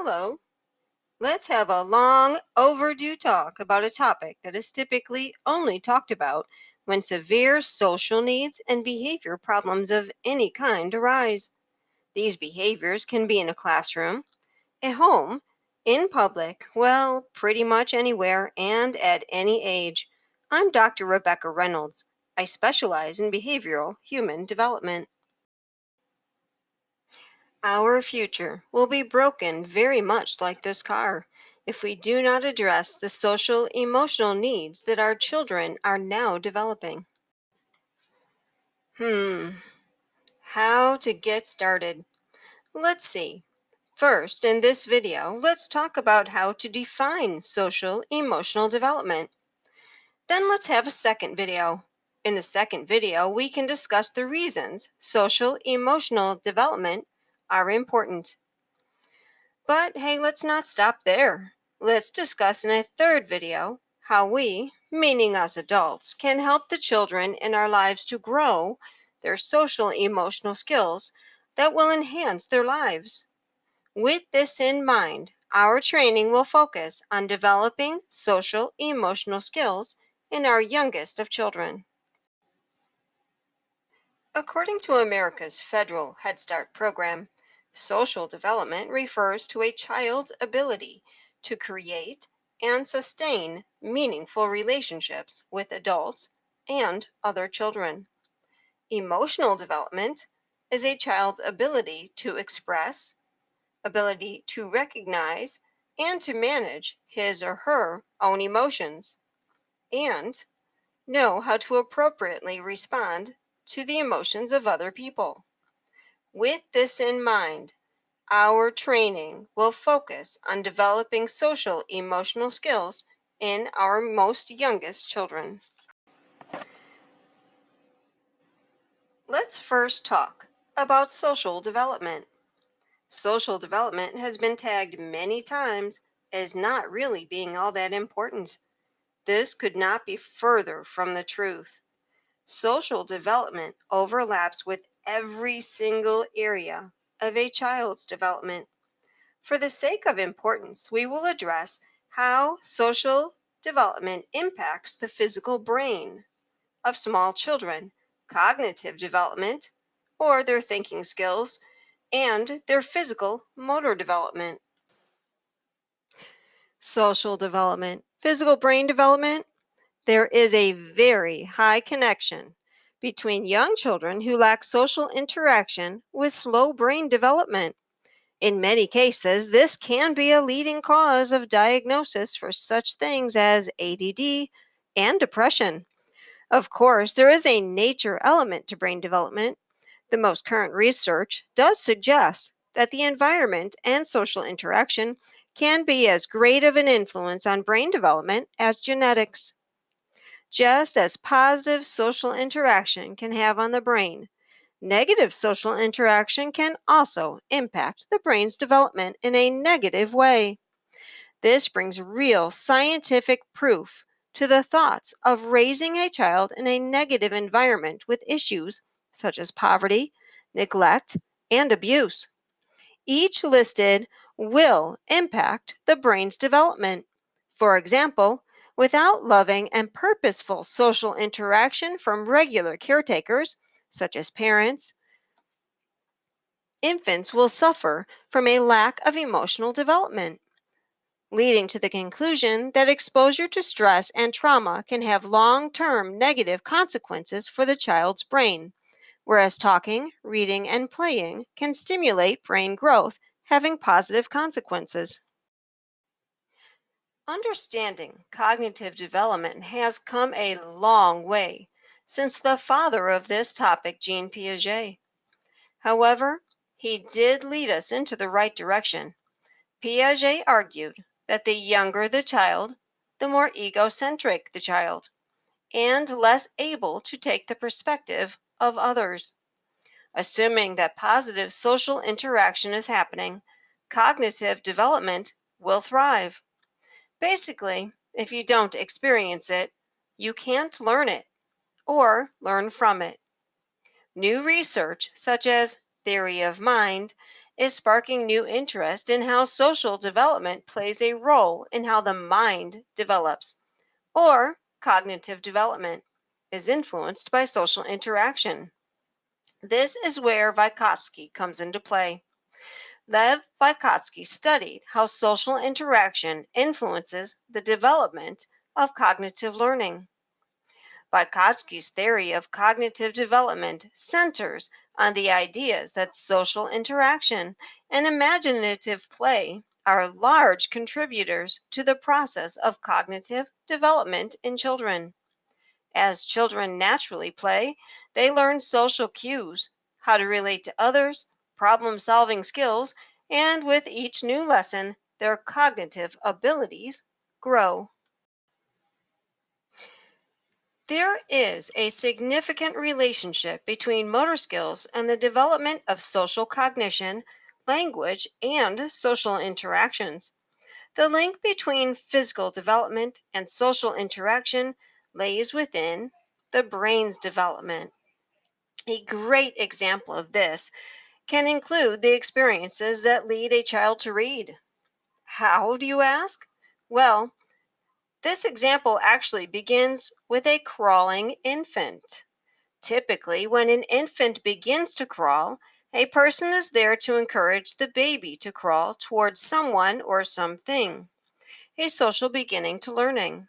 Hello. Let's have a long overdue talk about a topic that is typically only talked about when severe social needs and behavior problems of any kind arise. These behaviors can be in a classroom, at home, in public, well, pretty much anywhere and at any age. I'm Dr. Rebecca Reynolds. I specialize in behavioral human development. Our future will be broken very much like this car if we do not address the social emotional needs that our children are now developing. Hmm, how to get started? Let's see. First, in this video, let's talk about how to define social emotional development. Then let's have a second video. In the second video, we can discuss the reasons social emotional development are important. But hey, let's not stop there. Let's discuss in a third video how we, meaning us adults, can help the children in our lives to grow their social emotional skills that will enhance their lives. With this in mind, our training will focus on developing social emotional skills in our youngest of children. According to America's federal Head Start program, social development refers to a child's ability to create and sustain meaningful relationships with adults and other children. Emotional development is a child's ability to express, ability to recognize, and to manage his or her own emotions, and know how to appropriately respond to the emotions of other people. With this in mind, our training will focus on developing social emotional skills in our most youngest children. Let's first talk about social development. Social development has been tagged many times as not really being all that important. This could not be further from the truth. Social development overlaps with every single area of a child's development. For the sake of importance, we will address how social development impacts the physical brain of small children, cognitive development, or their thinking skills, and their physical motor development. Social development, physical brain development. There is a very high connection between young children who lack social interaction with slow brain development. In many cases, this can be a leading cause of diagnosis for such things as ADD and depression. Of course, there is a nature element to brain development. The most current research does suggest that the environment and social interaction can be as great of an influence on brain development as genetics. Just as positive social interaction can have on the brain, negative social interaction can also impact the brain's development in a negative way. This brings real scientific proof to the thoughts of raising a child in a negative environment with issues such as poverty, neglect, and abuse. Each listed will impact the brain's development. For example, without loving and purposeful social interaction from regular caretakers, such as parents, infants will suffer from a lack of emotional development, leading to the conclusion that exposure to stress and trauma can have long-term negative consequences for the child's brain, whereas talking, reading, and playing can stimulate brain growth, having positive consequences. Understanding cognitive development has come a long way since the father of this topic, Jean Piaget. However, he did lead us into the right direction. Piaget argued that the younger the child, the more egocentric the child, and less able to take the perspective of others. Assuming that positive social interaction is happening, cognitive development will thrive. Basically, if you don't experience it, you can't learn it or learn from it. New research, such as theory of mind, is sparking new interest in how social development plays a role in how the mind develops, or cognitive development is influenced by social interaction. This is where Vygotsky comes into play. Lev Vygotsky studied how social interaction influences the development of cognitive learning. Vygotsky's theory of cognitive development centers on the ideas that social interaction and imaginative play are large contributors to the process of cognitive development in children. As children naturally play, they learn social cues, how to relate to others, problem solving skills, and with each new lesson, their cognitive abilities grow. There is a significant relationship between motor skills and the development of social cognition, language, and social interactions. The link between physical development and social interaction lays within the brain's development. A great example of this can include the experiences that lead a child to read. How, do you ask? Well, this example actually begins with a crawling infant. Typically, when an infant begins to crawl, a person is there to encourage the baby to crawl towards someone or something, a social beginning to learning.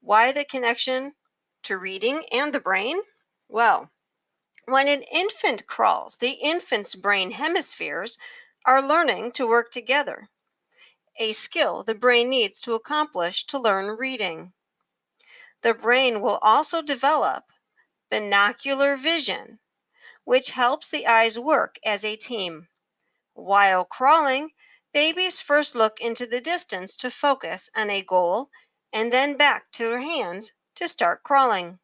Why the connection to reading and the brain? Well, when an infant crawls, the infant's brain hemispheres are learning to work together, a skill the brain needs to accomplish to learn reading. The brain will also develop binocular vision, which helps the eyes work as a team. While crawling, babies first look into the distance to focus on a goal and then back to their hands to start crawling.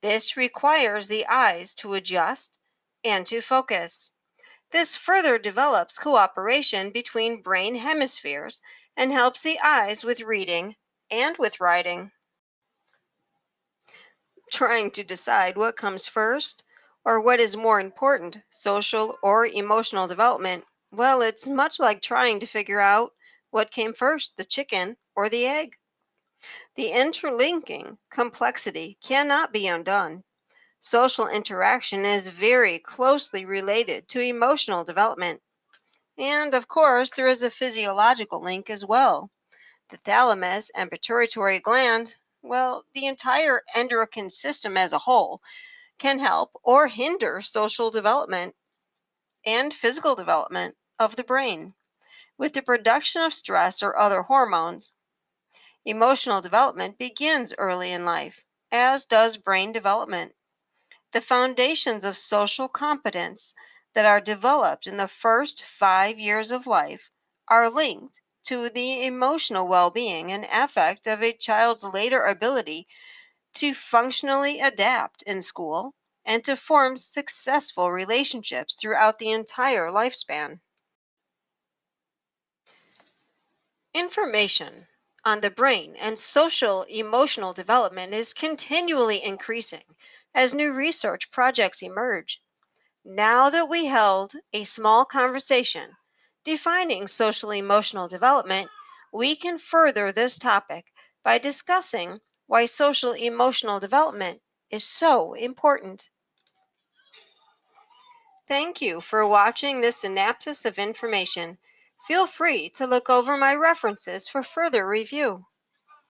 This requires the eyes to adjust and to focus. This further develops cooperation between brain hemispheres and helps the eyes with reading and with writing. Trying to decide what comes first or what is more important, social or emotional development, well, it's much like trying to figure out what came first, the chicken or the egg. The interlinking complexity cannot be undone. Social interaction is very closely related to emotional development. And of course, there is a physiological link as well. The thalamus and pituitary gland, well, the entire endocrine system as a whole, can help or hinder social development and physical development of the brain. With the production of stress or other hormones, emotional development begins early in life, as does brain development. The foundations of social competence that are developed in the first 5 years of life are linked to the emotional well being and affect of a child's later ability to functionally adapt in school and to form successful relationships throughout the entire lifespan. Information on the brain and social emotional development is continually increasing as new research projects emerge. Now that we held a small conversation defining social emotional development, we can further this topic by discussing why social emotional development is so important. Thank you for watching this synopsis of information. Feel free to look over my references for further review.